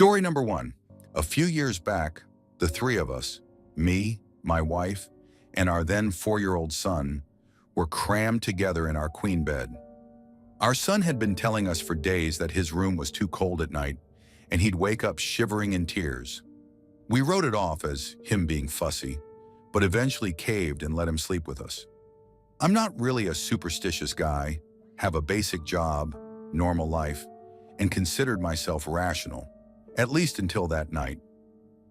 Story number one. A few years back, the three of us, me, my wife, and our then 4-year-old son, were crammed together in our queen bed. Our son had been telling us for days that his room was too cold at night, and he'd wake up shivering in tears. We wrote it off as him being fussy, but eventually caved and let him sleep with us. I'm not really a superstitious guy, have a basic job, normal life, and considered myself rational, at least until that night.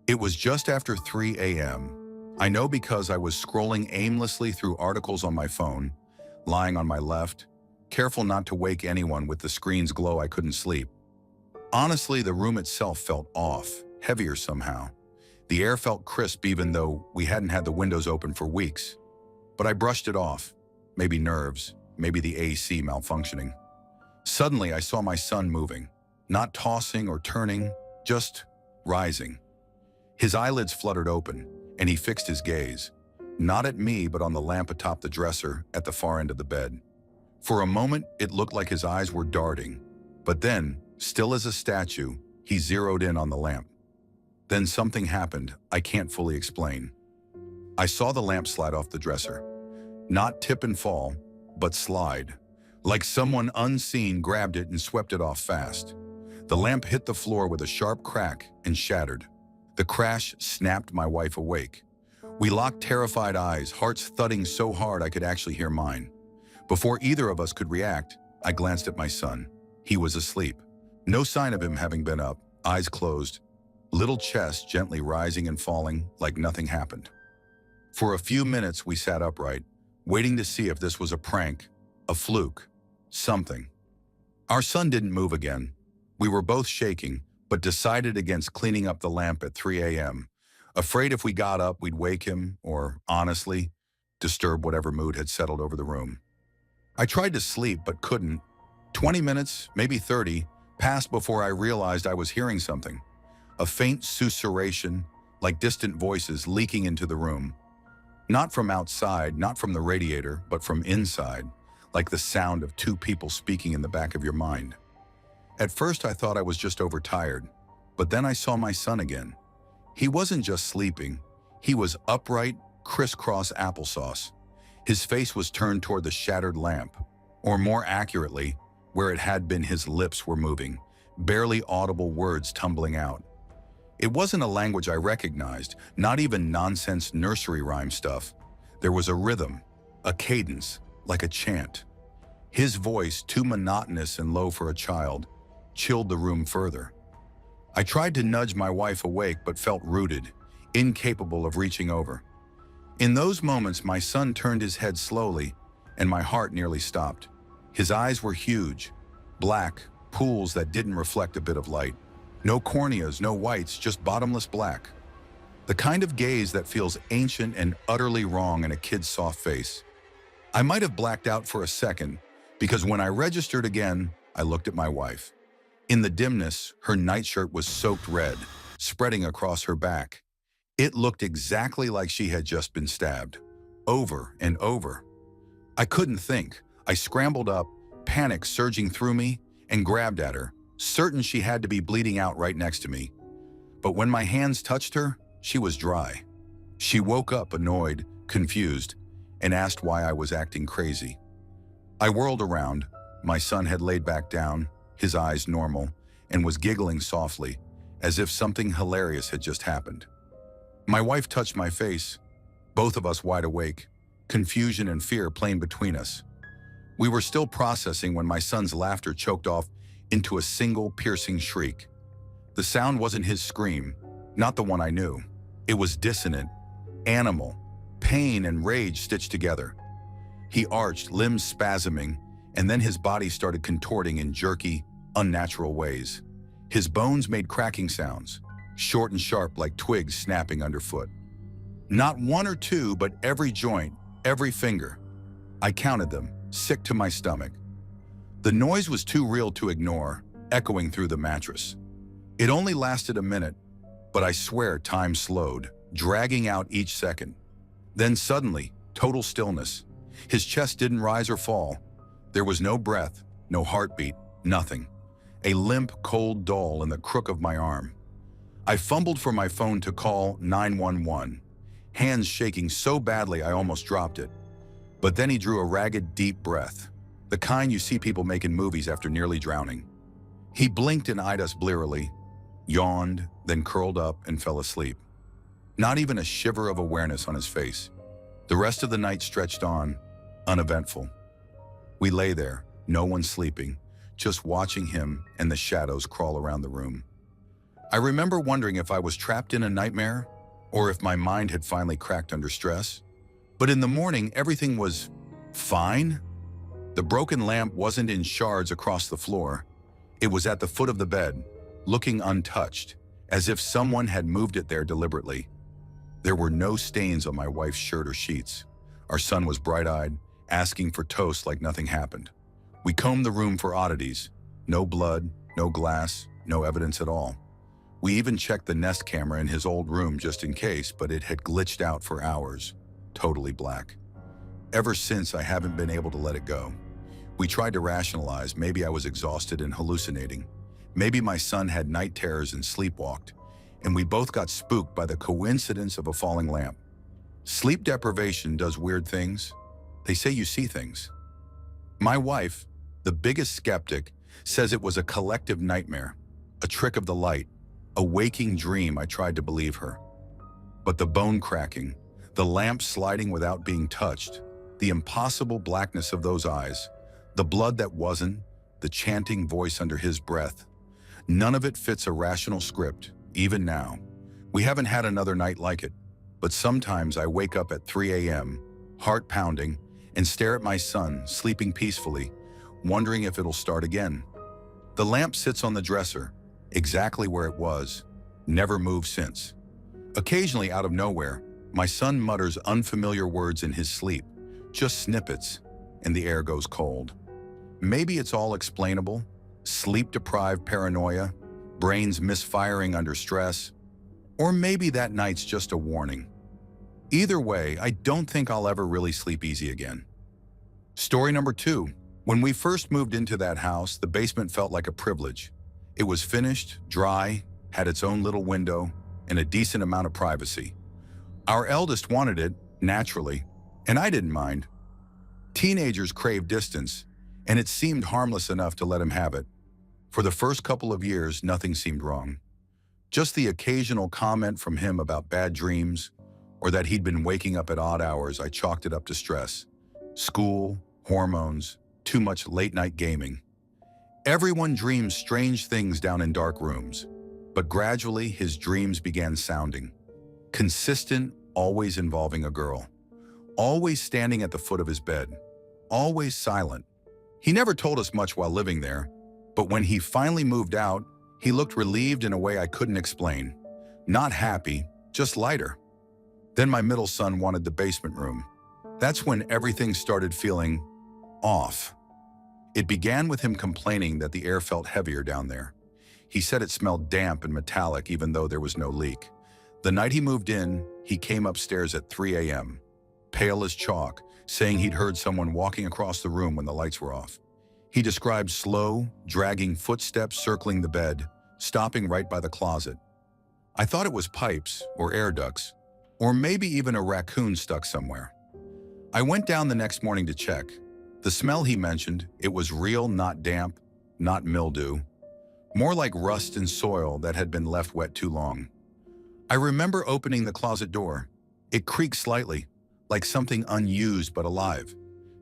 It was just after 3 a.m. I know because I was scrolling aimlessly through articles on my phone, lying on my left, careful not to wake anyone with the screen's glow. I couldn't sleep. Honestly, the room itself felt off, heavier somehow. The air felt crisp even though we hadn't had the windows open for weeks. But I brushed it off. Maybe nerves, maybe the AC malfunctioning. Suddenly, I saw my son moving, not tossing or turning, just rising. His eyelids fluttered open, and he fixed his gaze, not at me but on the lamp atop the dresser at the far end of the bed. For a moment, it looked like his eyes were darting, but then, still as a statue, he zeroed in on the lamp. Then something happened I can't fully explain. I saw the lamp slide off the dresser. Not tip and fall, but slide. Like someone unseen grabbed it and swept it off fast. The lamp hit the floor with a sharp crack and shattered. The crash snapped my wife awake. We locked terrified eyes, hearts thudding so hard I could actually hear mine. Before either of us could react, I glanced at my son. He was asleep. No sign of him having been up, eyes closed, little chest gently rising and falling like nothing happened. For a few minutes we sat upright, waiting to see if this was a prank, a fluke, something. Our son didn't move again. We were both shaking, but decided against cleaning up the lamp at 3 a.m., afraid if we got up we'd wake him or, honestly, disturb whatever mood had settled over the room. I tried to sleep but couldn't. 20 minutes, maybe 30, passed before I realized I was hearing something. A faint susurration, like distant voices leaking into the room. Not from outside, not from the radiator, but from inside, like the sound of two people speaking in the back of your mind. At first I thought I was just overtired, but then I saw my son again. He wasn't just sleeping, he was upright, crisscross applesauce. His face was turned toward the shattered lamp, or more accurately, where it had been his lips were moving, barely audible words tumbling out. It wasn't a language I recognized, not even nonsense nursery rhyme stuff. There was a rhythm, a cadence, like a chant. His voice, too monotonous and low for a child, chilled the room further. I tried to nudge my wife awake but felt rooted, incapable of reaching over. In those moments, my son turned his head slowly, and my heart nearly stopped. His eyes were huge, black, pools that didn't reflect a bit of light. No corneas, no whites, just bottomless black. The kind of gaze that feels ancient and utterly wrong in a kid's soft face. I might have blacked out for a second, because when I registered again, I looked at my wife. In the dimness, her nightshirt was soaked red, spreading across her back. It looked exactly like she had just been stabbed, over and over. I couldn't think. I scrambled up, panic surging through me, and grabbed at her, certain she had to be bleeding out right next to me. But when my hands touched her, she was dry. She woke up annoyed, confused, and asked why I was acting crazy. I whirled around. My son had laid back down, his eyes normal, and was giggling softly, as if something hilarious had just happened. My wife touched my face, both of us wide awake, confusion and fear playing between us. We were still processing when my son's laughter choked off into a single piercing shriek. The sound wasn't his scream, not the one I knew. It was dissonant, animal, pain and rage stitched together. He arched, limbs spasming, and then his body started contorting in jerky, unnatural ways. His bones made cracking sounds, short and sharp like twigs snapping underfoot. Not one or two, but every joint, every finger. I counted them, sick to my stomach. The noise was too real to ignore, echoing through the mattress. It only lasted a minute, but I swear time slowed, dragging out each second. Then suddenly, total stillness. His chest didn't rise or fall. There was no breath, no heartbeat, nothing. A limp, cold dull in the crook of my arm. I fumbled for my phone to call 911, hands shaking so badly I almost dropped it. But then he drew a ragged, deep breath, the kind you see people make in movies after nearly drowning. He blinked and eyed us blearily, yawned, then curled up and fell asleep. Not even a shiver of awareness on his face. The rest of the night stretched on, uneventful. We lay there, no one sleeping, just watching him and the shadows crawl around the room. I remember wondering if I was trapped in a nightmare or if my mind had finally cracked under stress. But in the morning, everything was fine. The broken lamp wasn't in shards across the floor. It was at the foot of the bed, looking untouched, as if someone had moved it there deliberately. There were no stains on my wife's shirt or sheets. Our son was bright-eyed, asking for toast like nothing happened. We combed the room for oddities. No blood, no glass, no evidence at all. We even checked the Nest camera in his old room just in case, but it had glitched out for hours, totally black. Ever since, I haven't been able to let it go. We tried to rationalize, maybe I was exhausted and hallucinating. Maybe my son had night terrors and sleepwalked, and we both got spooked by the coincidence of a falling lamp. Sleep deprivation does weird things. They say you see things. My wife, the biggest skeptic, says it was a collective nightmare, a trick of the light, a waking dream. I tried to believe her. But the bone cracking, the lamp sliding without being touched, the impossible blackness of those eyes, the blood that wasn't, the chanting voice under his breath, none of it fits a rational script, even now. We haven't had another night like it, but sometimes I wake up at 3 a.m., heart pounding, and stare at my son, sleeping peacefully, wondering if it'll start again. The lamp sits on the dresser, exactly where it was, never moved since. Occasionally, out of nowhere, my son mutters unfamiliar words in his sleep, just snippets, and the air goes cold. Maybe it's all explainable, sleep-deprived paranoia, brains misfiring under stress, or maybe that night's just a warning. Either way, I don't think I'll ever really sleep easy again. Story number 2. When we first moved into that house, the basement felt like a privilege. It was finished, dry, had its own little window, and a decent amount of privacy. Our eldest wanted it, naturally, and I didn't mind. Teenagers crave distance, and it seemed harmless enough to let him have it. For the first couple of years, nothing seemed wrong. Just the occasional comment from him about bad dreams, or that he'd been waking up at odd hours. I chalked it up to stress. School, hormones, too much late-night gaming. Everyone dreams strange things down in dark rooms, but gradually his dreams began sounding. Consistent, always involving a girl. Always standing at the foot of his bed. Always silent. He never told us much while living there, but when he finally moved out, he looked relieved in a way I couldn't explain. Not happy, just lighter. Then my middle son wanted the basement room. That's when everything started feeling off. It began with him complaining that the air felt heavier down there. He said it smelled damp and metallic even though there was no leak. The night he moved in, he came upstairs at 3 a.m., pale as chalk, saying he'd heard someone walking across the room when the lights were off. He described slow, dragging footsteps circling the bed, stopping right by the closet. I thought it was pipes or air ducts, or maybe even a raccoon stuck somewhere. I went down the next morning to check. The smell he mentioned, it was real, not damp, not mildew, more like rust and soil that had been left wet too long. I remember opening the closet door. It creaked slightly, like something unused but alive.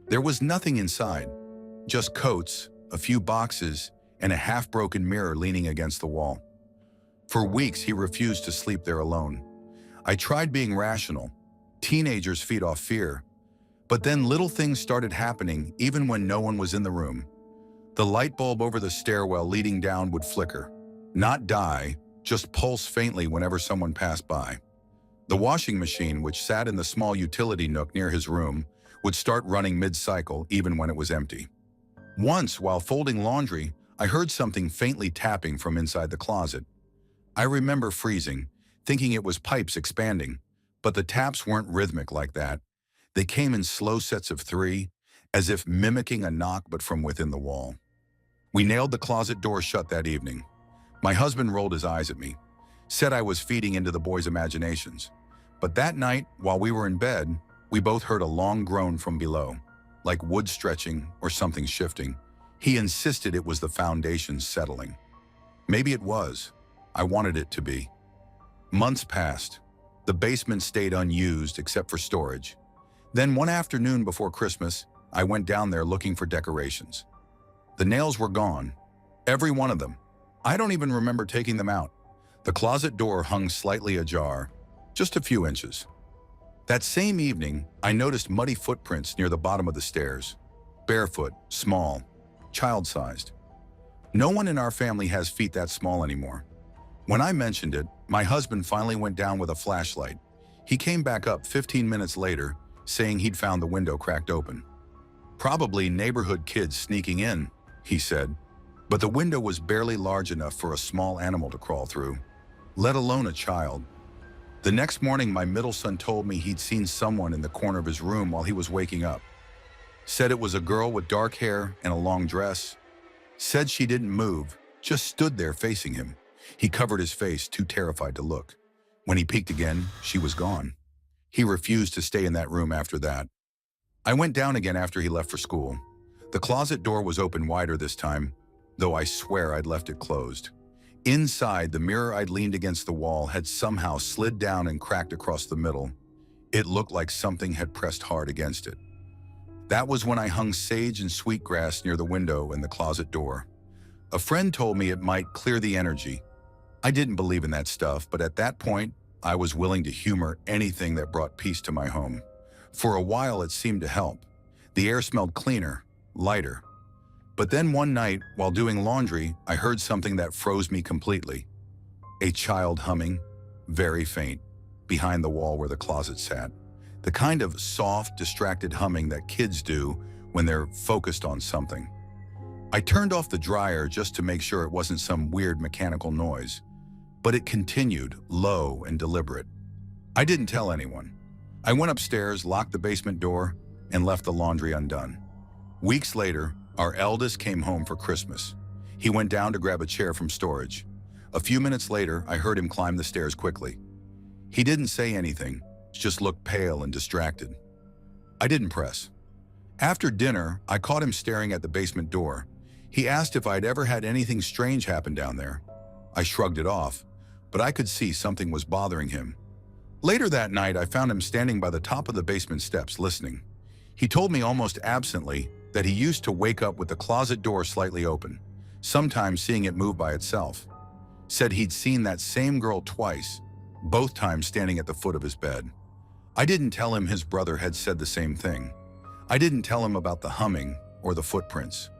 There was nothing inside, just coats, a few boxes, and a half-broken mirror leaning against the wall. For weeks, he refused to sleep there alone. I tried being rational. Teenagers feed off fear. But then little things started happening even when no one was in the room. The light bulb over the stairwell leading down would flicker. Not die, just pulse faintly whenever someone passed by. The washing machine, which sat in the small utility nook near his room, would start running mid-cycle even when it was empty. Once, while folding laundry, I heard something faintly tapping from inside the closet. I remember freezing, thinking it was pipes expanding, but the taps weren't rhythmic like that. They came in slow sets of 3, as if mimicking a knock but from within the wall. We nailed the closet door shut that evening. My husband rolled his eyes at me. Said I was feeding into the boys' imaginations. But that night, while we were in bed, we both heard a long groan from below, like wood stretching or something shifting. He insisted it was the foundation settling. Maybe it was. I wanted it to be. Months passed. The basement stayed unused except for storage. Then one afternoon before Christmas, I went down there looking for decorations. The nails were gone. Every one of them. I don't even remember taking them out. The closet door hung slightly ajar, just a few inches. That same evening, I noticed muddy footprints near the bottom of the stairs. Barefoot, small, child-sized. No one in our family has feet that small anymore. When I mentioned it, my husband finally went down with a flashlight. He came back up 15 minutes later, saying he'd found the window cracked open. Probably neighborhood kids sneaking in, he said. But the window was barely large enough for a small animal to crawl through, let alone a child. The next morning, my middle son told me he'd seen someone in the corner of his room while he was waking up. Said it was a girl with dark hair and a long dress. Said she didn't move, just stood there facing him. He covered his face, too terrified to look. When he peeked again, she was gone. He refused to stay in that room after that. I went down again after he left for school. The closet door was open wider this time, though I swear I'd left it closed. Inside, the mirror I'd leaned against the wall had somehow slid down and cracked across the middle. It looked like something had pressed hard against it. That was when I hung sage and sweetgrass near the window and the closet door. A friend told me it might clear the energy. I didn't believe in that stuff, but at that point, I was willing to humor anything that brought peace to my home. For a while, it seemed to help. The air smelled cleaner, lighter. But then one night, while doing laundry, I heard something that froze me completely. A child humming, very faint, behind the wall where the closet sat. The kind of soft, distracted humming that kids do when they're focused on something. I turned off the dryer just to make sure it wasn't some weird mechanical noise. But it continued, low and deliberate. I didn't tell anyone. I went upstairs, locked the basement door, and left the laundry undone. Weeks later, our eldest came home for Christmas. He went down to grab a chair from storage. A few minutes later, I heard him climb the stairs quickly. He didn't say anything, just looked pale and distracted. I didn't press. After dinner, I caught him staring at the basement door. He asked if I'd ever had anything strange happen down there. I shrugged it off, but I could see something was bothering him. Later that night, I found him standing by the top of the basement steps, listening. He told me almost absently that he used to wake up with the closet door slightly open, sometimes seeing it move by itself. Said he'd seen that same girl twice, both times standing at the foot of his bed. I didn't tell him his brother had said the same thing. I didn't tell him about the humming or the footprints,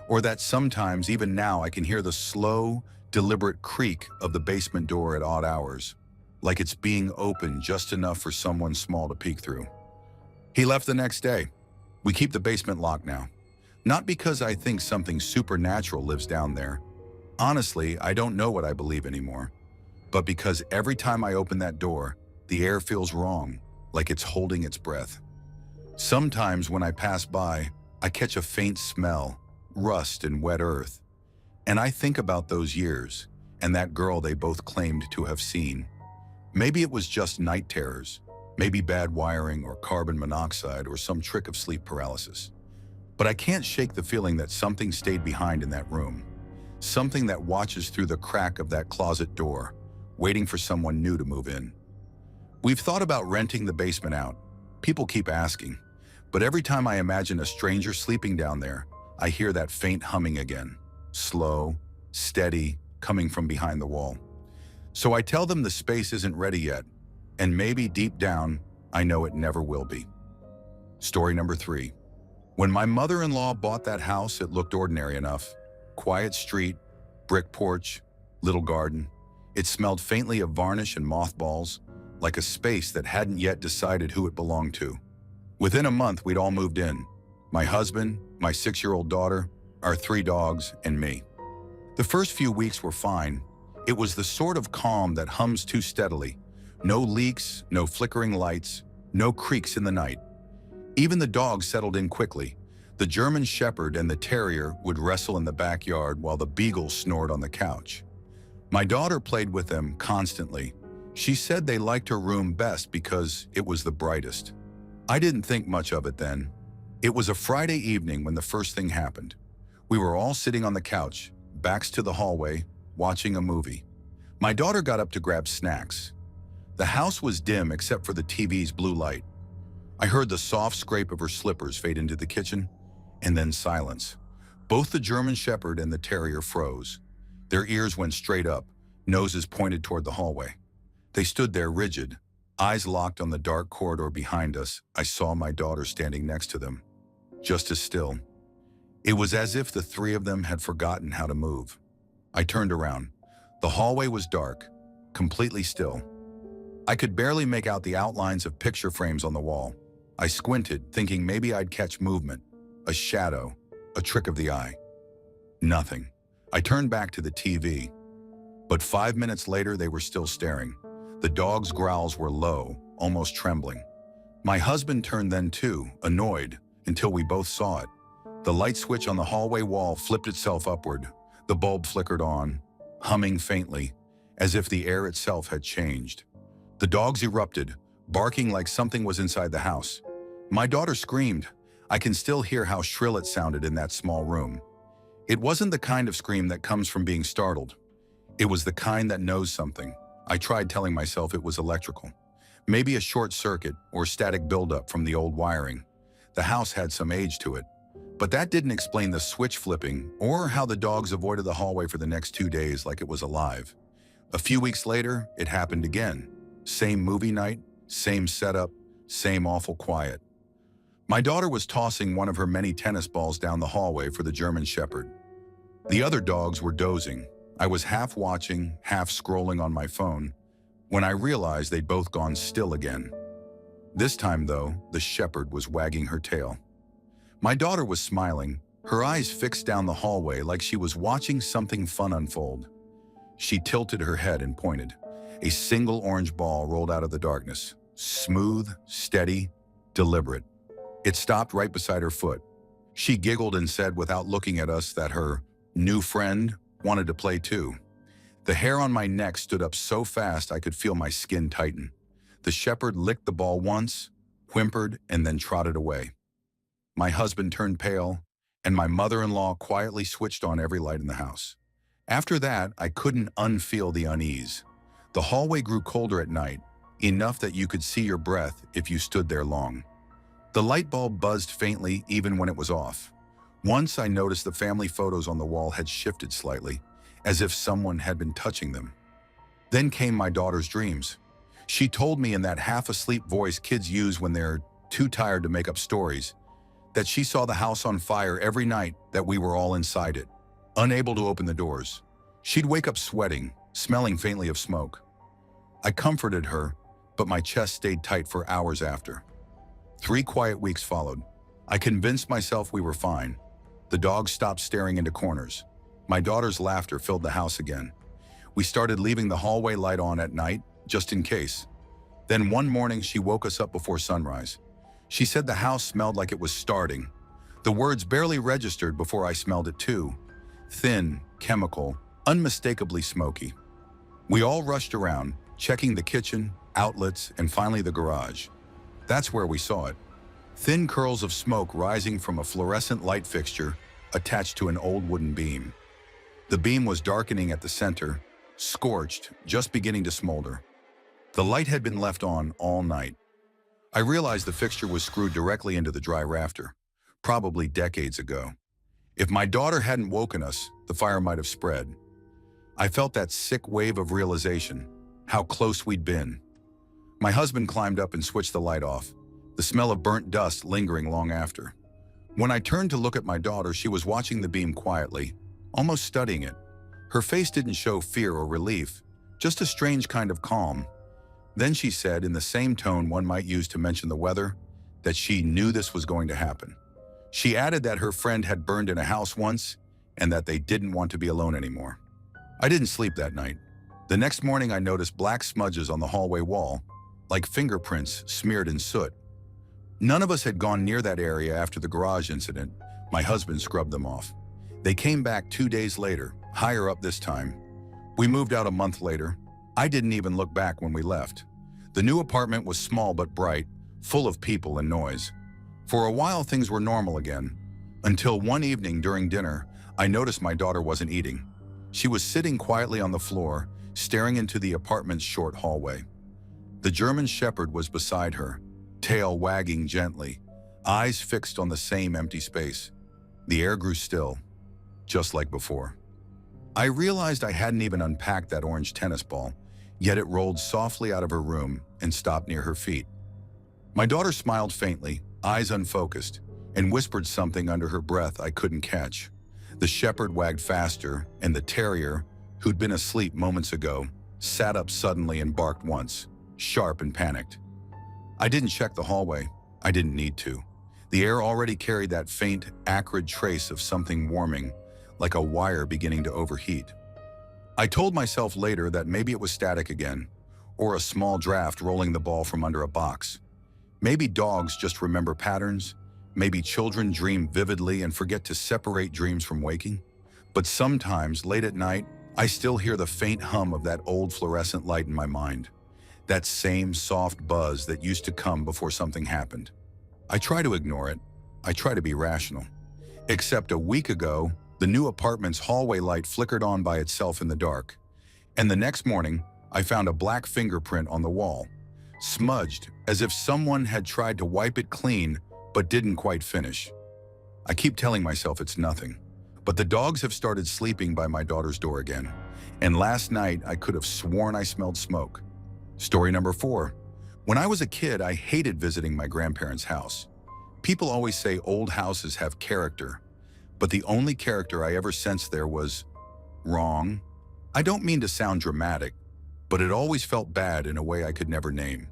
or that sometimes, even now, I can hear the slow, deliberate creak of the basement door at odd hours, like it's being opened just enough for someone small to peek through. He left the next day. We keep the basement locked now. Not because I think something supernatural lives down there. Honestly, I don't know what I believe anymore. But because every time I open that door, the air feels wrong, like it's holding its breath. Sometimes when I pass by, I catch a faint smell, rust and wet earth. And I think about those years and that girl they both claimed to have seen. Maybe it was just night terrors, maybe bad wiring or carbon monoxide or some trick of sleep paralysis. But I can't shake the feeling that something stayed behind in that room. Something that watches through the crack of that closet door, waiting for someone new to move in. We've thought about renting the basement out. People keep asking. But every time I imagine a stranger sleeping down there, I hear that faint humming again. Slow, steady, coming from behind the wall. So I tell them the space isn't ready yet, and maybe deep down, I know it never will be. Story number 3. When my mother-in-law bought that house, it looked ordinary enough. Quiet street, brick porch, little garden. It smelled faintly of varnish and mothballs, like a space that hadn't yet decided who it belonged to. Within a month, we'd all moved in. My husband, my 6-year-old daughter, our 3 dogs, and me. The first few weeks were fine. It was the sort of calm that hums too steadily. No leaks, no flickering lights, no creaks in the night. Even the dogs settled in quickly. The German Shepherd and the Terrier would wrestle in the backyard while the Beagle snored on the couch. My daughter played with them constantly. She said they liked her room best because it was the brightest. I didn't think much of it then. It was a Friday evening when the first thing happened. We were all sitting on the couch, backs to the hallway, watching a movie. My daughter got up to grab snacks. The house was dim except for the TV's blue light. I heard the soft scrape of her slippers fade into the kitchen, and then silence. Both the German Shepherd and the Terrier froze. Their ears went straight up, noses pointed toward the hallway. They stood there rigid, eyes locked on the dark corridor behind us. I saw my daughter standing next to them, just as still. It was as if the three of them had forgotten how to move. I turned around. The hallway was dark, completely still. I could barely make out the outlines of picture frames on the wall. I squinted, thinking maybe I'd catch movement, a shadow, a trick of the eye. Nothing. I turned back to the TV. But 5 minutes later, they were still staring. The dog's growls were low, almost trembling. My husband turned then too, annoyed, until we both saw it. The light switch on the hallway wall flipped itself upward. The bulb flickered on, humming faintly, as if the air itself had changed. The dogs erupted, barking like something was inside the house. My daughter screamed. I can still hear how shrill it sounded in that small room. It wasn't the kind of scream that comes from being startled. It was the kind that knows something. I tried telling myself it was electrical. Maybe a short circuit or static buildup from the old wiring. The house had some age to it. But that didn't explain the switch flipping or how the dogs avoided the hallway for the next 2 days like it was alive. A few weeks later, it happened again. Same movie night, same setup, same awful quiet. My daughter was tossing one of her many tennis balls down the hallway for the German Shepherd. The other dogs were dozing. I was half watching, half scrolling on my phone, when I realized they'd both gone still again. This time, though, the shepherd was wagging her tail. My daughter was smiling, her eyes fixed down the hallway like she was watching something fun unfold. She tilted her head and pointed. A single orange ball rolled out of the darkness, smooth, steady, deliberate. It stopped right beside her foot. She giggled and said without looking at us that her new friend wanted to play too. The hair on my neck stood up so fast I could feel my skin tighten. The shepherd licked the ball once, whimpered, and then trotted away. My husband turned pale, and my mother-in-law quietly switched on every light in the house. After that, I couldn't unfeel the unease. The hallway grew colder at night, enough that you could see your breath if you stood there long. The light bulb buzzed faintly even when it was off. Once I noticed the family photos on the wall had shifted slightly, as if someone had been touching them. Then came my daughter's dreams. She told me in that half-asleep voice kids use when they're too tired to make up stories, that she saw the house on fire every night that we were all inside it, unable to open the doors. She'd wake up sweating, smelling faintly of smoke. I comforted her, but my chest stayed tight for hours after. 3 quiet weeks followed. I convinced myself we were fine. The dogs stopped staring into corners. My daughter's laughter filled the house again. We started leaving the hallway light on at night, just in case. Then one morning she woke us up before sunrise. She said the house smelled like it was starting. The words barely registered before I smelled it too. Thin, chemical, unmistakably smoky. We all rushed around, checking the kitchen, outlets, and finally the garage. That's where we saw it. Thin curls of smoke rising from a fluorescent light fixture attached to an old wooden beam. The beam was darkening at the center, scorched, just beginning to smolder. The light had been left on all night. I realized the fixture was screwed directly into the dry rafter, probably decades ago. If my daughter hadn't woken us, the fire might have spread. I felt that sick wave of realization, how close we'd been. My husband climbed up and switched the light off, the smell of burnt dust lingering long after. When I turned to look at my daughter, she was watching the beam quietly, almost studying it. Her face didn't show fear or relief, just a strange kind of calm. Then she said, in the same tone one might use to mention the weather, that she knew this was going to happen. She added that her friend had burned in a house once and that they didn't want to be alone anymore. I didn't sleep that night. The next morning I noticed black smudges on the hallway wall, like fingerprints smeared in soot. None of us had gone near that area after the garage incident. My husband scrubbed them off. They came back 2 days later, higher up this time. We moved out a month later. I didn't even look back when we left. The new apartment was small but bright, full of people and noise. For a while, things were normal again, until one evening during dinner, I noticed my daughter wasn't eating. She was sitting quietly on the floor, staring into the apartment's short hallway. The German Shepherd was beside her, tail wagging gently, eyes fixed on the same empty space. The air grew still, just like before. I realized I hadn't even unpacked that orange tennis ball, yet it rolled softly out of her room and stopped near her feet. My daughter smiled faintly, eyes unfocused, and whispered something under her breath I couldn't catch. The shepherd wagged faster, and the terrier, who'd been asleep moments ago, sat up suddenly and barked once, sharp and panicked. I didn't check the hallway. I didn't need to. The air already carried that faint, acrid trace of something warming, like a wire beginning to overheat. I told myself later that maybe it was static again, or a small draft rolling the ball from under a box. Maybe dogs just remember patterns. Maybe children dream vividly and forget to separate dreams from waking. But sometimes, late at night, I still hear the faint hum of that old fluorescent light in my mind. That same soft buzz that used to come before something happened. I try to ignore it. I try to be rational. Except a week ago, the new apartment's hallway light flickered on by itself in the dark. And the next morning, I found a black fingerprint on the wall, smudged as if someone had tried to wipe it clean but didn't quite finish. I keep telling myself it's nothing, but the dogs have started sleeping by my daughter's door again. And last night, I could have sworn I smelled smoke. Story number 4. When I was a kid, I hated visiting my grandparents' house. People always say old houses have character, but the only character I ever sensed there was wrong. I don't mean to sound dramatic, but it always felt bad in a way I could never name.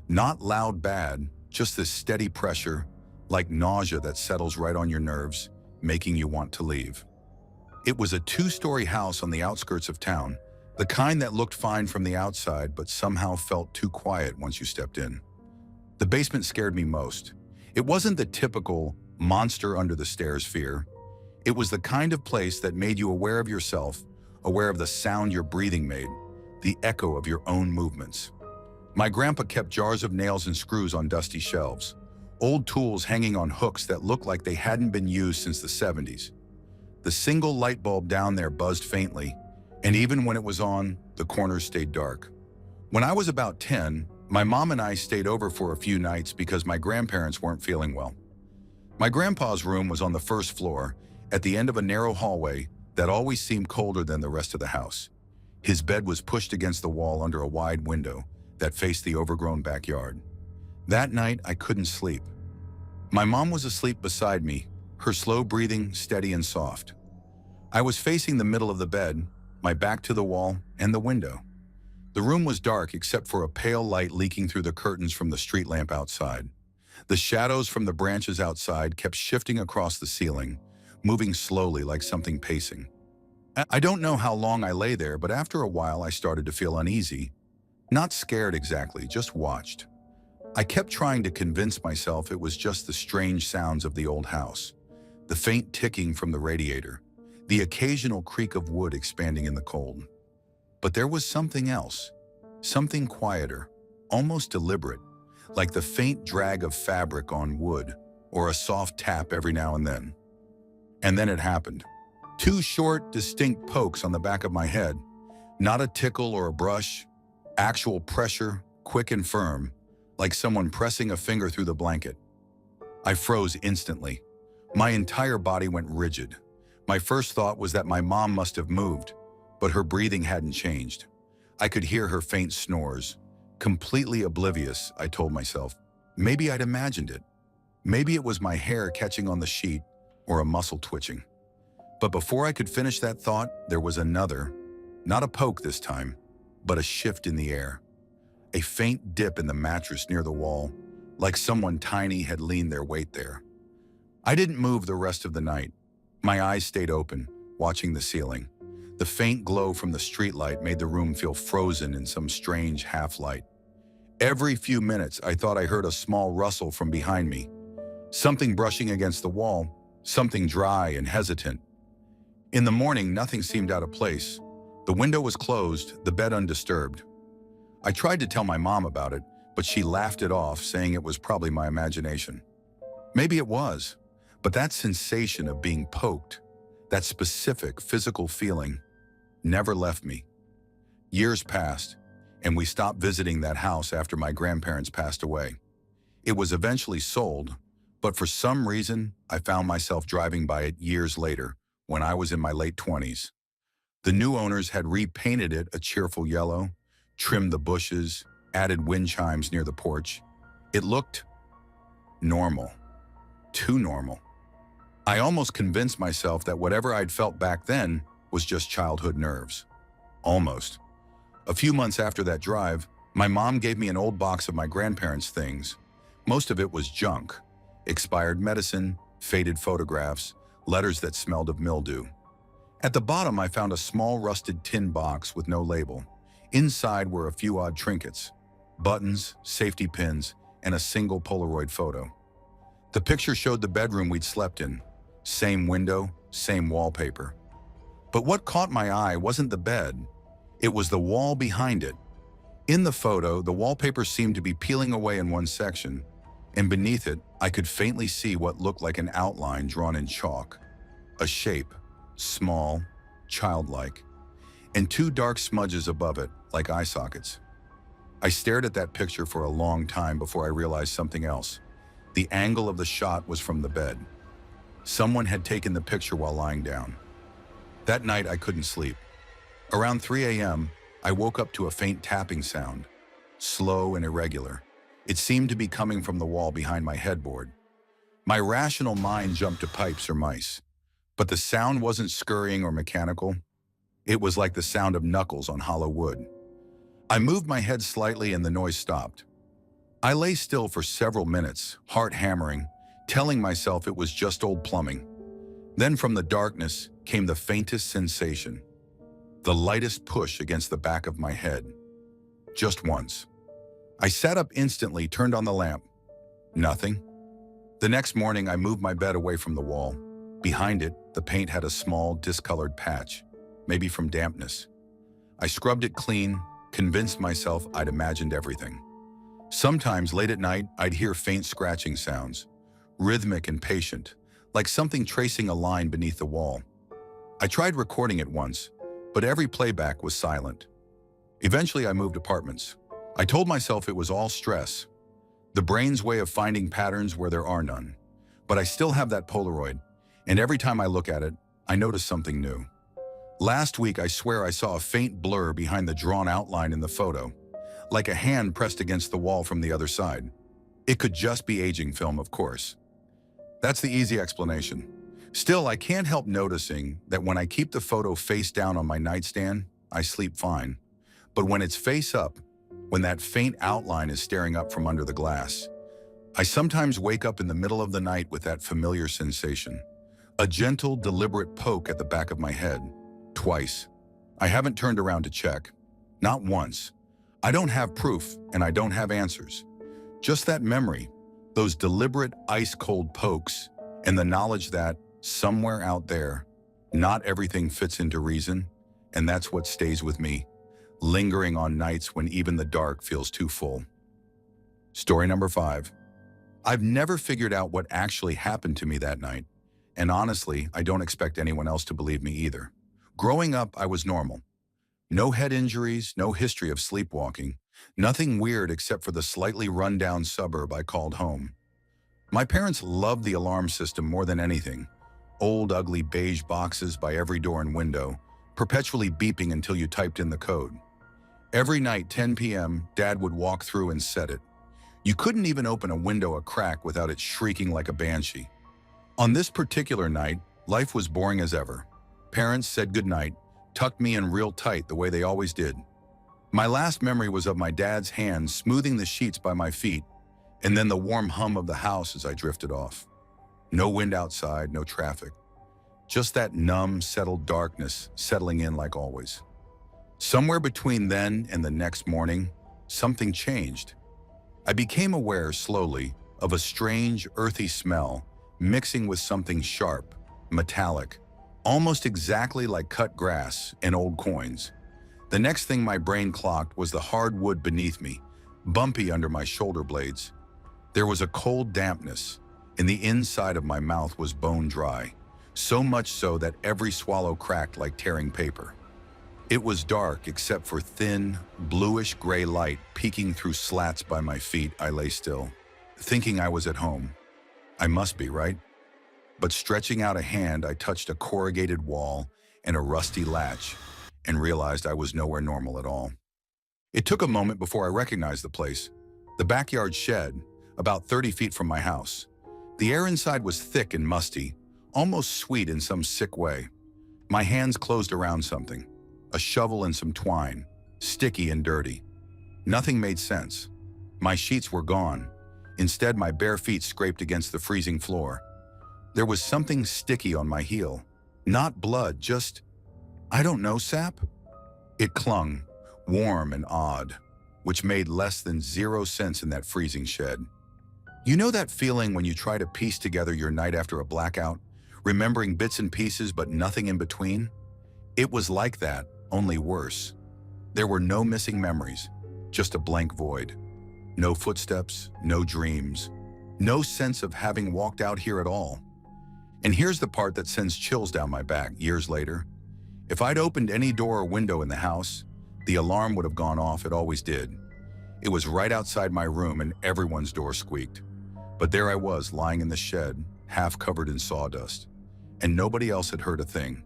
Not loud bad, just this steady pressure, like nausea that settles right on your nerves, making you want to leave. It was a 2-story house on the outskirts of town, the kind that looked fine from the outside but somehow felt too quiet once you stepped in. The basement scared me most. It wasn't the typical monster under the stairs fear. It was the kind of place that made you aware of yourself, aware of the sound your breathing made, the echo of your own movements. My grandpa kept jars of nails and screws on dusty shelves, old tools hanging on hooks that looked like they hadn't been used since the 70s. The single light bulb down there buzzed faintly, and even when it was on, the corners stayed dark. When I was about 10, my mom and I stayed over for a few nights because my grandparents weren't feeling well. My grandpa's room was on the first floor, at the end of a narrow hallway that always seemed colder than the rest of the house. His bed was pushed against the wall under a wide window that faced the overgrown backyard. That night, I couldn't sleep. My mom was asleep beside me, her slow breathing steady and soft. I was facing the middle of the bed, my back to the wall and the window. The room was dark except for a pale light leaking through the curtains from the street lamp outside. The shadows from the branches outside kept shifting across the ceiling, moving slowly like something pacing. I don't know how long I lay there, but after a while I started to feel uneasy. Not scared exactly, just watched. I kept trying to convince myself it was just the strange sounds of the old house, the faint ticking from the radiator, the occasional creak of wood expanding in the cold. But there was something else, something quieter, almost deliberate, like the faint drag of fabric on wood or a soft tap every now and then. And then it happened. 2 short, distinct pokes on the back of my head, not a tickle or a brush, actual pressure, quick and firm, like someone pressing a finger through the blanket. I froze instantly. My entire body went rigid. My first thought was that my mom must have moved, but her breathing hadn't changed. I could hear her faint snores. Completely oblivious, I told myself. Maybe I'd imagined it. Maybe it was my hair catching on the sheet or a muscle twitching. But before I could finish that thought, there was another, not a poke this time, but a shift in the air. A faint dip in the mattress near the wall, like someone tiny had leaned their weight there. I didn't move the rest of the night. My eyes stayed open, watching the ceiling. The faint glow from the streetlight made the room feel frozen in some strange half-light. Every few minutes, I thought I heard a small rustle from behind me. Something brushing against the wall, something dry and hesitant. In the morning, nothing seemed out of place. The window was closed, the bed undisturbed. I tried to tell my mom about it, but she laughed it off, saying it was probably my imagination. Maybe it was, but that sensation of being poked, that specific physical feeling, never left me. Years passed, and we stopped visiting that house after my grandparents passed away. It was eventually sold, but for some reason, I found myself driving by it years later, when I was in my late 20s. The new owners had repainted it a cheerful yellow, trimmed the bushes, added wind chimes near the porch. It looked normal, too normal. I almost convinced myself that whatever I'd felt back then was just childhood nerves. Almost. A few months after that drive, my mom gave me an old box of my grandparents' things. Most of it was junk: expired medicine, faded photographs, letters that smelled of mildew. At the bottom, I found a small rusted tin box with no label. Inside were a few odd trinkets: buttons, safety pins, and a single Polaroid photo. The picture showed the bedroom we'd slept in. Same window, same wallpaper. But what caught my eye wasn't the bed. It was the wall behind it. In the photo, the wallpaper seemed to be peeling away in one section, and beneath it, I could faintly see what looked like an outline drawn in chalk. A shape, small, childlike, and two dark smudges above it, like eye sockets. I stared at that picture for a long time before I realized something else. The angle of the shot was from the bed. Someone had taken the picture while lying down. That night, I couldn't sleep. Around 3 a.m., I woke up to a faint tapping sound, slow and irregular. It seemed to be coming from the wall behind my headboard. My rational mind jumped to pipes or mice, but the sound wasn't scurrying or mechanical. It was like the sound of knuckles on hollow wood. I moved my head slightly and the noise stopped. I lay still for several minutes, heart hammering, telling myself it was just old plumbing. Then from the darkness came the faintest sensation, the lightest push against the back of my head. Just once. I sat up instantly, turned on the lamp. Nothing. The next morning, I moved my bed away from the wall. Behind it, the paint had a small, discolored patch, maybe from dampness. I scrubbed it clean, convinced myself I'd imagined everything. Sometimes, late at night, I'd hear faint scratching sounds, rhythmic and patient, like something tracing a line beneath the wall. I tried recording it once, but every playback was silent. Eventually, I moved apartments. I told myself it was all stress, the brain's way of finding patterns where there are none. But I still have that Polaroid, and every time I look at it, I notice something new. Last week, I swear I saw a faint blur behind the drawn outline in the photo, like a hand pressed against the wall from the other side. It could just be aging film, of course. That's the easy explanation. Still, I can't help noticing that when I keep the photo face down on my nightstand, I sleep fine. But when it's face up, when that faint outline is staring up from under the glass, I sometimes wake up in the middle of the night with that familiar sensation. A gentle, deliberate poke at the back of my head. Twice. I haven't turned around to check. Not once. I don't have proof, and I don't have answers. Just that memory, those deliberate, ice-cold pokes, and the knowledge that, somewhere out there, not everything fits into reason, and that's what stays with me, lingering on nights when even the dark feels too full. Story number 5. I've never figured out what actually happened to me that night, and honestly, I don't expect anyone else to believe me either. Growing up, I was normal. No head injuries, no history of sleepwalking, nothing weird except for the slightly run-down suburb I called home. My parents loved the alarm system more than anything. Old, ugly beige boxes by every door and window, perpetually beeping until you typed in the code. Every night, 10 p.m., Dad would walk through and set it. You couldn't even open a window a crack without it shrieking like a banshee. On this particular night, life was boring as ever. Parents said goodnight, tucked me in real tight the way they always did. My last memory was of my dad's hand smoothing the sheets by my feet, and then the warm hum of the house as I drifted off. No wind outside, no traffic. Just that numb, settled darkness settling in like always. Somewhere between then and the next morning, something changed. I became aware slowly of a strange, earthy smell mixing with something sharp, metallic, almost exactly like cut grass and old coins. The next thing my brain clocked was the hard wood beneath me, bumpy under my shoulder blades. There was a cold dampness, and the inside of my mouth was bone dry, so much so that every swallow cracked like tearing paper. It was dark except for thin, bluish-gray light peeking through slats by my feet. I lay still, thinking I was at home. I must be, right? But stretching out a hand, I touched a corrugated wall and a rusty latch and realized I was nowhere normal at all. It took a moment before I recognized the place. The backyard shed, about 30 feet from my house. The air inside was thick and musty, almost sweet in some sick way. My hands closed around something, a shovel and some twine, sticky and dirty. Nothing made sense. My sheets were gone. Instead, my bare feet scraped against the freezing floor. There was something sticky on my heel. Not blood, just, I don't know, sap? It clung, warm and odd, which made less than 0 sense in that freezing shed. You know that feeling when you try to piece together your night after a blackout, remembering bits and pieces but nothing in between? It was like that, only worse. There were no missing memories, just a blank void. No footsteps, no dreams, no sense of having walked out here at all. And here's the part that sends chills down my back years later. If I'd opened any door or window in the house, the alarm would have gone off. It always did. It was right outside my room and everyone's door squeaked. But there I was, lying in the shed, half covered in sawdust, and nobody else had heard a thing.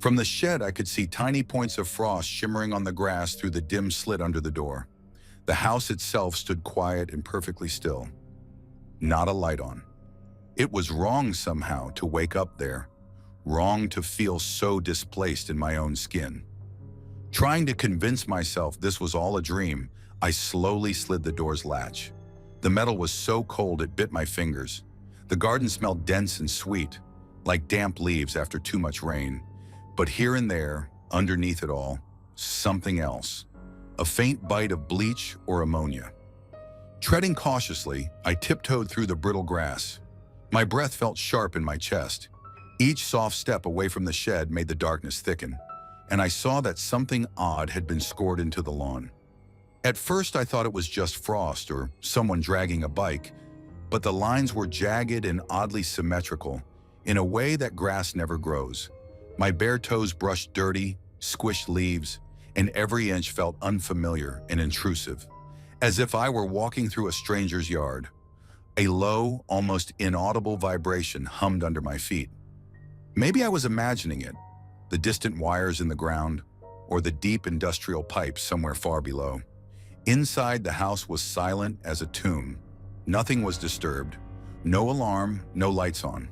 From the shed, I could see tiny points of frost shimmering on the grass through the dim slit under the door. The house itself stood quiet and perfectly still. Not a light on. It was wrong somehow to wake up there, wrong to feel so displaced in my own skin. Trying to convince myself this was all a dream, I slowly slid the door's latch. The metal was so cold it bit my fingers. The garden smelled dense and sweet, like damp leaves after too much rain. But here and there, underneath it all, something else. A faint bite of bleach or ammonia. Treading cautiously, I tiptoed through the brittle grass. My breath felt sharp in my chest. Each soft step away from the shed made the darkness thicken, and I saw that something odd had been scored into the lawn. At first, I thought it was just frost or someone dragging a bike, but the lines were jagged and oddly symmetrical, in a way that grass never grows. My bare toes brushed dirty, squished leaves, and every inch felt unfamiliar and intrusive, as if I were walking through a stranger's yard. A low, almost inaudible vibration hummed under my feet. Maybe I was imagining it, the distant wires in the ground, or the deep industrial pipes somewhere far below. Inside, the house was silent as a tomb. Nothing was disturbed. No alarm, no lights on.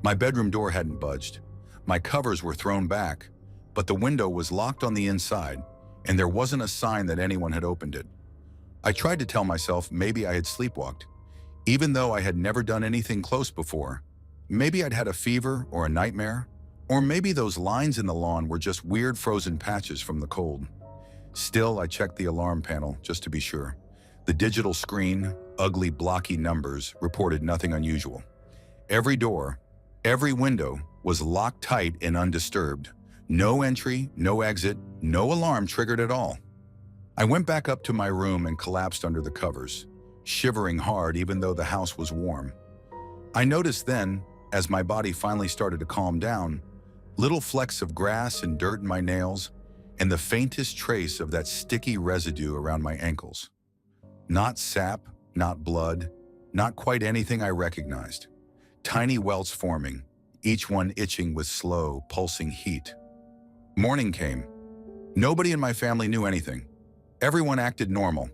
My bedroom door hadn't budged. My covers were thrown back, but the window was locked on the inside, and there wasn't a sign that anyone had opened it. I tried to tell myself maybe I had sleepwalked, even though I had never done anything close before. Maybe I'd had a fever or a nightmare, or maybe those lines in the lawn were just weird frozen patches from the cold. Still, I checked the alarm panel just to be sure. The digital screen, ugly blocky numbers, reported nothing unusual. Every door, every window was locked tight and undisturbed. No entry, no exit, no alarm triggered at all. I went back up to my room and collapsed under the covers, shivering hard even though the house was warm. I noticed then, as my body finally started to calm down, little flecks of grass and dirt in my nails, and the faintest trace of that sticky residue around my ankles. Not sap, not blood, not quite anything I recognized. Tiny welts forming, each one itching with slow, pulsing heat. Morning came. Nobody in my family knew anything. Everyone acted normal.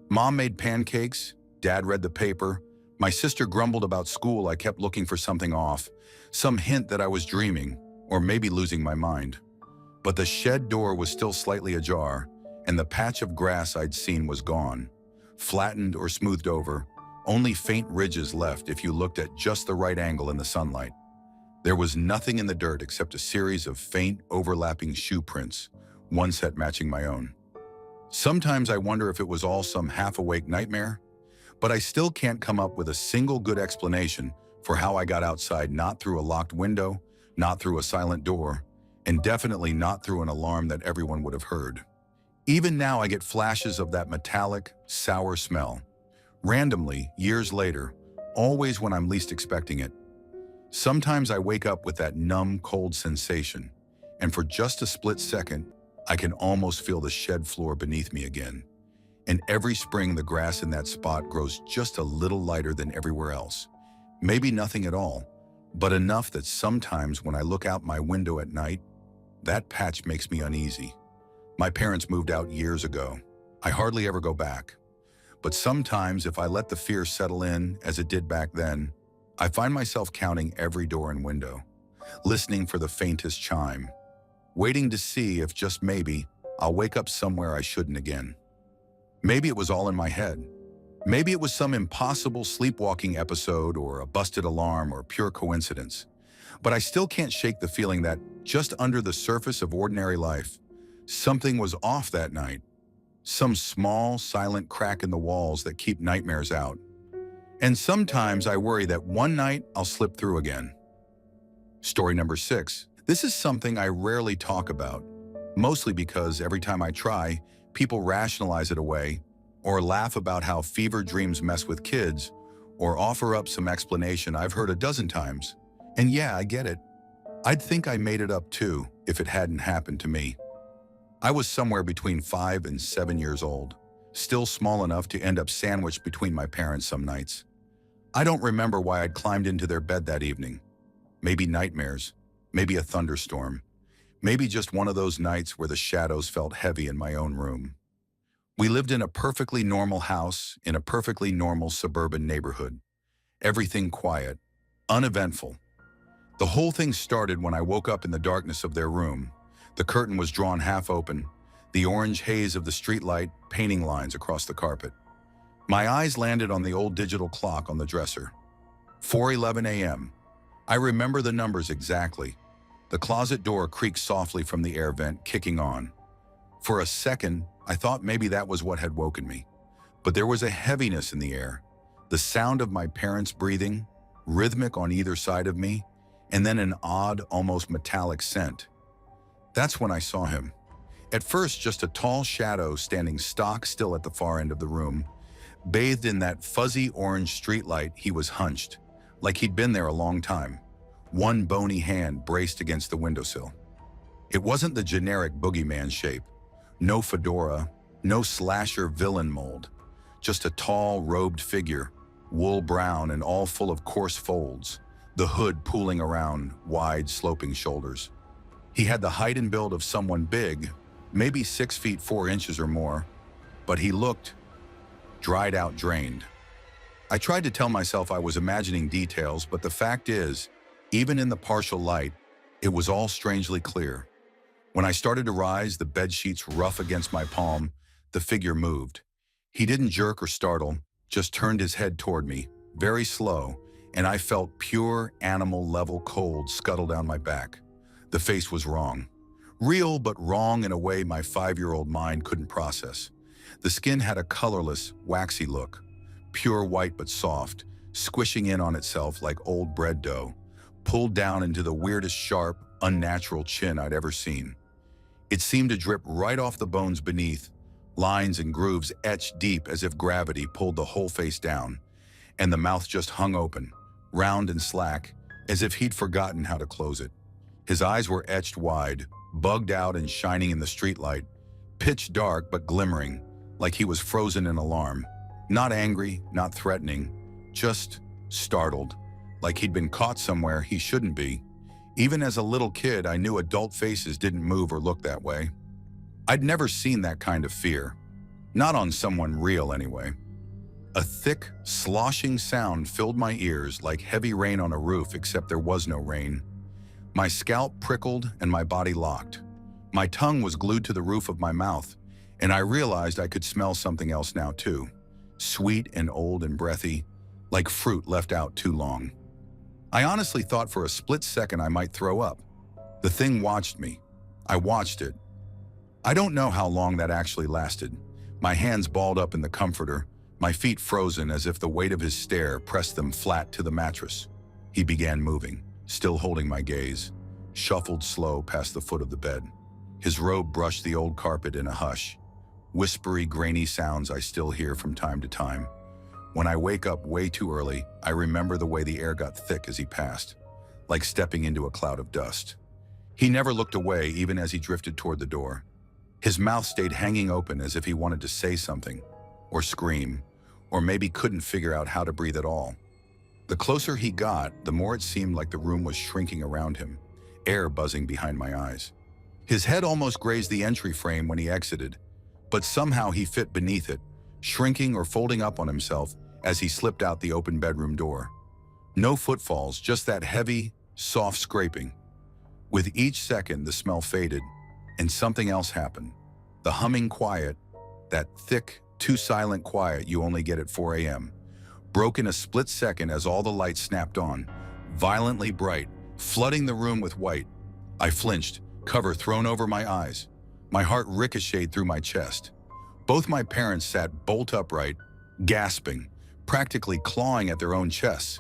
Mom made pancakes, Dad read the paper, my sister grumbled about school. I kept looking for something off, some hint that I was dreaming, or maybe losing my mind. But the shed door was still slightly ajar, and the patch of grass I'd seen was gone, flattened or smoothed over, only faint ridges left if you looked at just the right angle in the sunlight. There was nothing in the dirt except a series of faint, overlapping shoe prints, one set matching my own. Sometimes I wonder if it was all some half-awake nightmare, but I still can't come up with a single good explanation for how I got outside, not through a locked window, not through a silent door, and definitely not through an alarm that everyone would have heard. Even now I get flashes of that metallic, sour smell. Randomly, years later, always when I'm least expecting it. Sometimes I wake up with that numb, cold sensation, and for just a split second, I can almost feel the shed floor beneath me again. And every spring the grass in that spot grows just a little lighter than everywhere else. Maybe nothing at all, but enough that sometimes when I look out my window at night, that patch makes me uneasy. My parents moved out years ago. I hardly ever go back. But sometimes if I let the fear settle in, as it did back then, I find myself counting every door and window, listening for the faintest chime, waiting to see if just maybe I'll wake up somewhere I shouldn't again. Maybe it was all in my head. Maybe it was some impossible sleepwalking episode or a busted alarm or pure coincidence. But I still can't shake the feeling that just under the surface of ordinary life, something was off that night. Some small, silent crack in the walls that keep nightmares out. And sometimes I worry that one night I'll slip through again. Story number 6. This is something I rarely talk about, mostly because every time I try, people rationalize it away, or laugh about how fever dreams mess with kids, or offer up some explanation I've heard a dozen times. And yeah, I get it. I'd think I made it up too if it hadn't happened to me. I was somewhere between 5 and 7 years old, still small enough to end up sandwiched between my parents some nights. I don't remember why I'd climbed into their bed that evening. Maybe nightmares, maybe a thunderstorm, maybe just one of those nights where the shadows felt heavy in my own room. We lived in a perfectly normal house in a perfectly normal suburban neighborhood. Everything quiet, uneventful. The whole thing started when I woke up in the darkness of their room. The curtain was drawn half open, the orange haze of the streetlight painting lines across the carpet. My eyes landed on the old digital clock on the dresser. 4:11 a.m. I remember the numbers exactly. The closet door creaked softly from the air vent kicking on. For a second, I thought maybe that was what had woken me. But there was a heaviness in the air, the sound of my parents breathing, rhythmic on either side of me, and then an odd, almost metallic scent. That's when I saw him. At first, just a tall shadow standing stock still at the far end of the room. Bathed in that fuzzy orange streetlight, he was hunched, like he'd been there a long time. One bony hand braced against the windowsill. It wasn't the generic boogeyman shape. No fedora, no slasher villain mold. Just a tall, robed figure, wool brown and all full of coarse folds, the hood pooling around wide, sloping shoulders. He had the height and build of someone big, maybe 6 feet 4 inches or more, but he looked dried out, drained. I tried to tell myself I was imagining details, but the fact is, even in the partial light, it was all strangely clear. When I started to rise, the bed sheets rough against my palm, the figure moved. He didn't jerk or startle, just turned his head toward me, very slow, and I felt pure animal-level cold scuttle down my back. The face was wrong. Real, but wrong in a way my 5-year-old mind couldn't process. The skin had a colorless, waxy look, pure white but soft, squishing in on itself like old bread dough, pulled down into the weirdest sharp, unnatural chin I'd ever seen. It seemed to drip right off the bones beneath, lines and grooves etched deep as if gravity pulled the whole face down, and the mouth just hung open, round and slack, as if he'd forgotten how to close it. His eyes were etched wide, bugged out and shining in the streetlight, pitch dark but glimmering, like he was frozen in alarm. Not angry, not threatening, just startled, like he'd been caught somewhere he shouldn't be. Even as a little kid, I knew adult faces didn't move or look that way. I'd never seen that kind of fear. Not on someone real, anyway. A thick, sloshing sound filled my ears like heavy rain on a roof, except there was no rain. My scalp prickled and my body locked. My tongue was glued to the roof of my mouth, and I realized I could smell something else now too. Sweet and old and breathy, like fruit left out too long. I honestly thought for a split second I might throw up. The thing watched me. I watched it. I don't know how long that actually lasted. My hands balled up in the comforter, my feet frozen as if the weight of his stare pressed them flat to the mattress. He began moving, still holding my gaze. shuffled slow past the foot of the bed. His robe brushed the old carpet in a hush. Whispery, grainy sounds I still hear from time to time. When I wake up way too early, I remember the way the air got thick as he passed, like stepping into a cloud of dust. He never looked away even as he drifted toward the door. His mouth stayed hanging open as if he wanted to say something, or scream, or maybe couldn't figure out how to breathe at all. The closer he got, the more it seemed like the room was shrinking around him, air buzzing behind my eyes. His head almost grazed the entry frame when he exited, but somehow he fit beneath it, shrinking or folding up on himself as he slipped out the open bedroom door. No footfalls, just that heavy, soft scraping. With each second, the smell faded, and something else happened. The humming quiet, that thick, too silent quiet you only get at 4 a.m., broke in a split second as all the lights snapped on, violently bright, flooding the room with white. I flinched, cover thrown over my eyes. My heart ricocheted through my chest. Both my parents sat bolt upright, gasping, practically clawing at their own chests.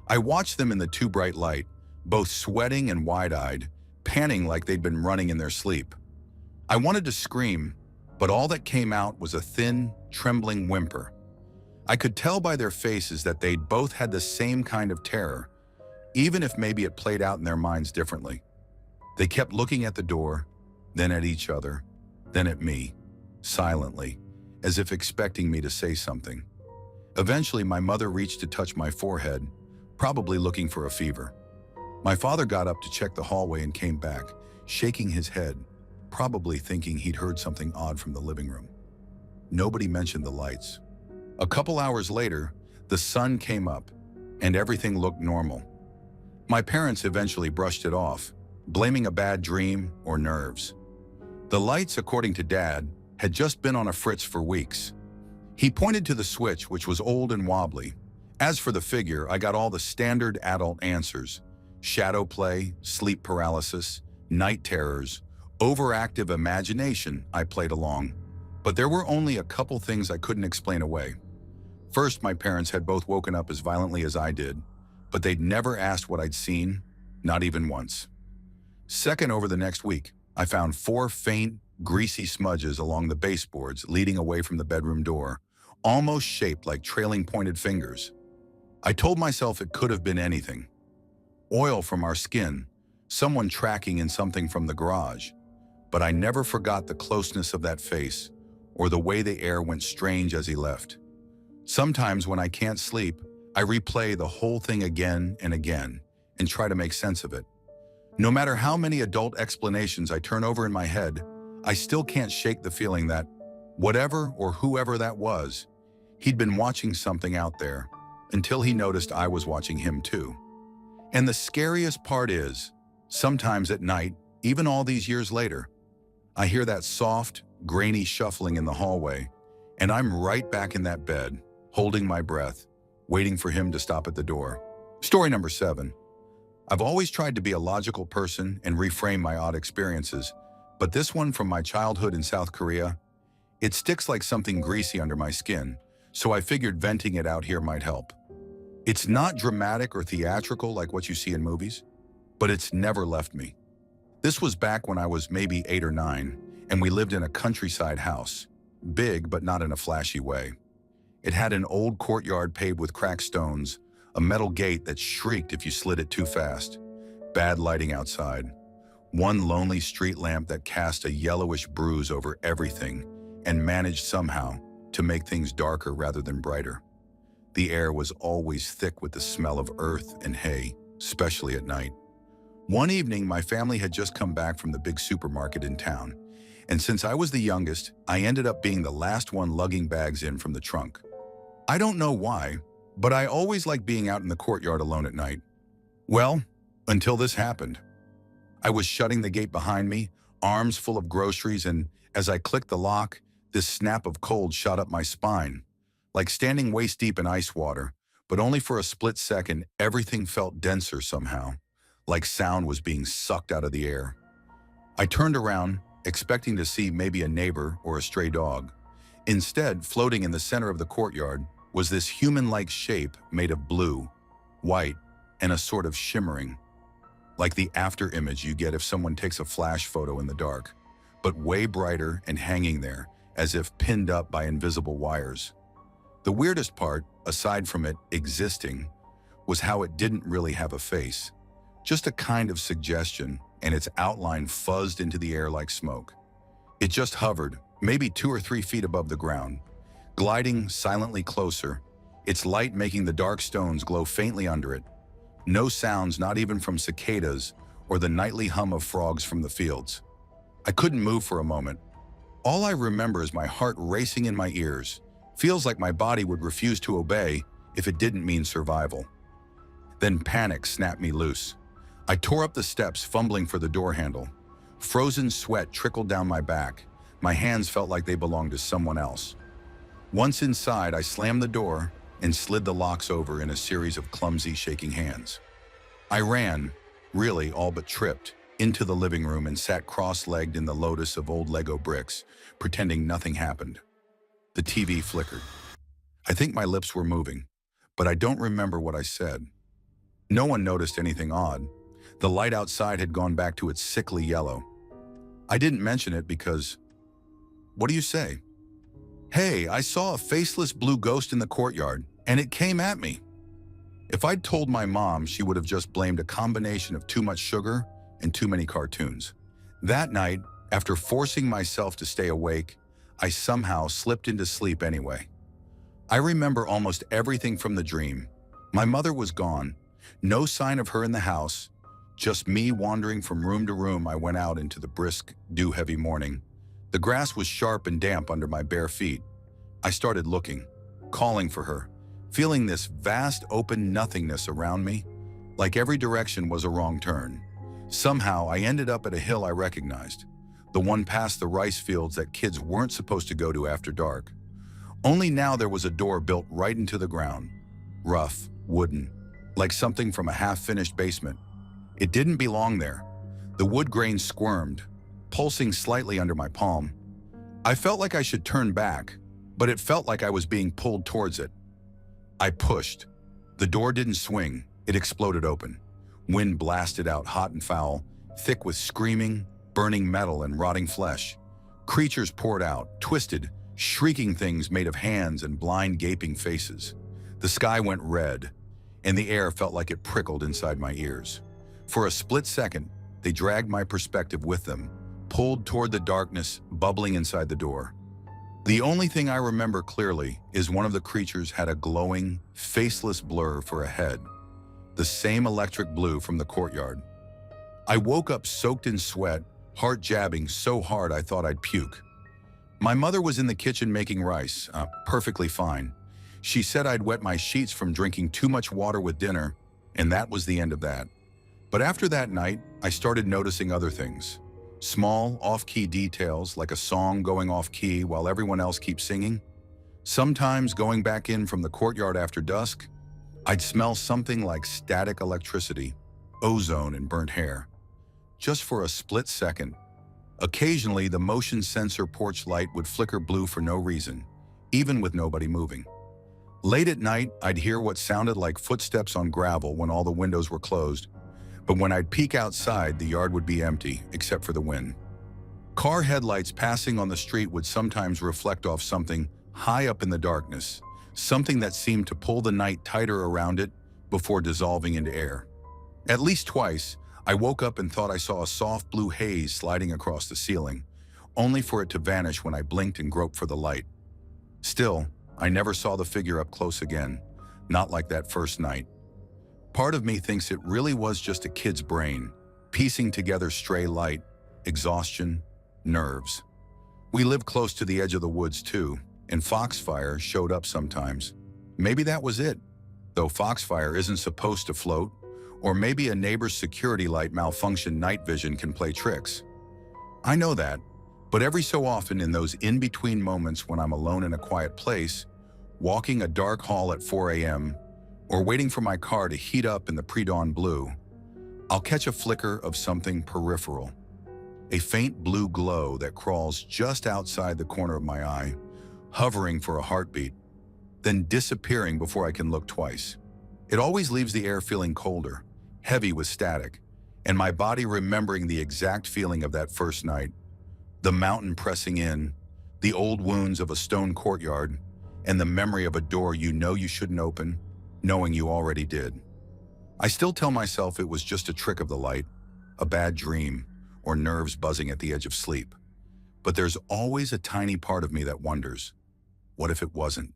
I watched them in the too bright light, both sweating and wide-eyed, panting like they'd been running in their sleep. I wanted to scream, but all that came out was a thin, trembling whimper. I could tell by their faces that they'd both had the same kind of terror, even if maybe it played out in their minds differently. They kept looking at the door, then at each other, then at me, silently, as if expecting me to say something. Eventually, my mother reached to touch my forehead, probably looking for a fever. My father got up to check the hallway and came back, shaking his head, probably thinking he'd heard something odd from the living room. Nobody mentioned the lights. A couple hours later, the sun came up, and everything looked normal. My parents eventually brushed it off, blaming a bad dream or nerves. The lights, according to Dad, had just been on a fritz for weeks. He pointed to the switch, which was old and wobbly. As for the figure, I got all the standard adult answers: shadow play, sleep paralysis, night terrors, overactive imagination. I played along. But there were only a couple things I couldn't explain away. First, my parents had both woken up as violently as I did, but they'd never asked what I'd seen, not even once. Second, over the next week, I found 4 faint, greasy smudges along the baseboards leading away from the bedroom door, almost shaped like trailing pointed fingers. I told myself it could have been anything. Oil from our skin, someone tracking in something from the garage. But I never forgot the closeness of that face, or the way the air went strange as he left. Sometimes when I can't sleep, I replay the whole thing again and again and try to make sense of it. No matter how many adult explanations I turn over in my head, I still can't shake the feeling that, whatever or whoever that was, he'd been watching something out there until he noticed I was watching him too. And the scariest part is, sometimes at night, even all these years later, I hear that soft, grainy shuffling in the hallway, and I'm right back in that bed, holding my breath, waiting for him to stop at the door. Story number 7. I've always tried to be a logical person and reframe my odd experiences, but this one from my childhood in South Korea, it sticks like something greasy under my skin, so I figured venting it out here might help. It's not dramatic or theatrical like what you see in movies, but it's never left me. This was back when I was maybe 8 or 9, and we lived in a countryside house, big but not in a flashy way. It had an old courtyard paved with cracked stones, a metal gate that shrieked if you slid it too fast, bad lighting outside, one lonely street lamp that cast a yellowish bruise over everything and managed somehow to make things darker rather than brighter. The air was always thick with the smell of earth and hay, especially at night. One evening, my family had just come back from the big supermarket in town, and since I was the youngest, I ended up being the last one lugging bags in from the trunk. I don't know why, but I always liked being out in the courtyard alone at night. Well, until this happened. I was shutting the gate behind me, arms full of groceries, and as I clicked the lock, this snap of cold shot up my spine. Like standing waist deep in ice water, but only for a split second, everything felt denser somehow, like sound was being sucked out of the air. I turned around, expecting to see maybe a neighbor or a stray dog. Instead, floating in the center of the courtyard was this human-like shape made of blue, white, and a sort of shimmering. like the after image you get if someone takes a flash photo in the dark, but way brighter and hanging there, as if pinned up by invisible wires. The weirdest part, aside from it existing, was how it didn't really have a face, just a kind of suggestion, and its outline fuzzed into the air like smoke. It just hovered, maybe 2 or 3 feet above the ground, gliding silently closer, its light making the dark stones glow faintly under it. No sounds, not even from cicadas or the nightly hum of frogs from the fields. I couldn't move for a moment. All I remember is my heart racing in my ears. Feels like my body would refuse to obey if it didn't mean survival. Then panic snapped me loose. I tore up the steps, fumbling for the door handle. Frozen sweat trickled down my back. My hands felt like they belonged to someone else. Once inside, I slammed the door and slid the locks over in a series of clumsy, shaking hands. I ran, really all but tripped, into the living room and sat cross-legged in the lotus of old Lego bricks, pretending nothing happened. The TV flickered. I think my lips were moving, but I don't remember what I said. No one noticed anything odd. The light outside had gone back to its sickly yellow. I didn't mention it because, what do you say? Hey, I saw a faceless blue ghost in the courtyard, and it came at me. If I'd told my mom, she would have just blamed a combination of too much sugar and too many cartoons. That night, after forcing myself to stay awake, I somehow slipped into sleep anyway. I remember almost everything from the dream. My mother was gone, no sign of her in the house, just me wandering from room to room. I went out into the brisk, dew-heavy morning. The grass was sharp and damp under my bare feet. I started looking, calling for her, feeling this vast open nothingness around me, like every direction was a wrong turn. Somehow I ended up at a hill I recognized, the one past the rice fields that kids weren't supposed to go to after dark. Only now there was a door built right into the ground, rough, wooden, like something from a half-finished basement. It didn't belong there. The wood grain squirmed, pulsing slightly under my palm. I felt like I should turn back, but it felt like I was being pulled towards it. I pushed. The door didn't swing, it exploded open. Wind blasted out hot and foul, thick with screaming, burning metal and rotting flesh. Creatures poured out, twisted, shrieking things made of hands and blind gaping faces. The sky went red, and the air felt like it prickled inside my ears. For a split second, they dragged my perspective with them, pulled toward the darkness bubbling inside the door. The only thing I remember clearly is one of the creatures had a glowing, faceless blur for a head, the same electric blue from the courtyard. I woke up soaked in sweat, heart jabbing so hard I thought I'd puke. My mother was in the kitchen making rice, perfectly fine. She said I'd wet my sheets from drinking too much water with dinner, and that was the end of that. But after that night, I started noticing other things. Small, off-key details, like a song going off-key while everyone else keeps singing. Sometimes going back in from the courtyard after dusk, I'd smell something like static electricity, ozone and burnt hair. Just for a split second. Occasionally, the motion sensor porch light would flicker blue for no reason, even with nobody moving. Late at night, I'd hear what sounded like footsteps on gravel when all the windows were closed, but when I'd peek outside, the yard would be empty, except for the wind. Car headlights passing on the street would sometimes reflect off something high up in the darkness, something that seemed to pull the night tighter around it before dissolving into air. At least twice, I woke up and thought I saw a soft blue haze sliding across the ceiling, only for it to vanish when I blinked and groped for the light. Still, I never saw the figure up close again, not like that first night. Part of me thinks it really was just a kid's brain, piecing together stray light, exhaustion, nerves. We lived close to the edge of the woods too, and foxfire showed up sometimes. Maybe that was it, though foxfire isn't supposed to float, or maybe a neighbor's security light malfunctioned. Night vision can play tricks. I know that, but every so often in those in-between moments when I'm alone in a quiet place, walking a dark hall at 4 a.m., or waiting for my car to heat up in the pre-dawn blue, I'll catch a flicker of something peripheral, a faint blue glow that crawls just outside the corner of my eye, hovering for a heartbeat, then disappearing before I can look twice. It always leaves the air feeling colder, heavy with static, and my body remembering the exact feeling of that first night, the mountain pressing in, the old wounds of a stone courtyard, and the memory of a door you know you shouldn't open, knowing you already did. I still tell myself it was just a trick of the light, a bad dream, or nerves buzzing at the edge of sleep. But there's always a tiny part of me that wonders, what if it wasn't?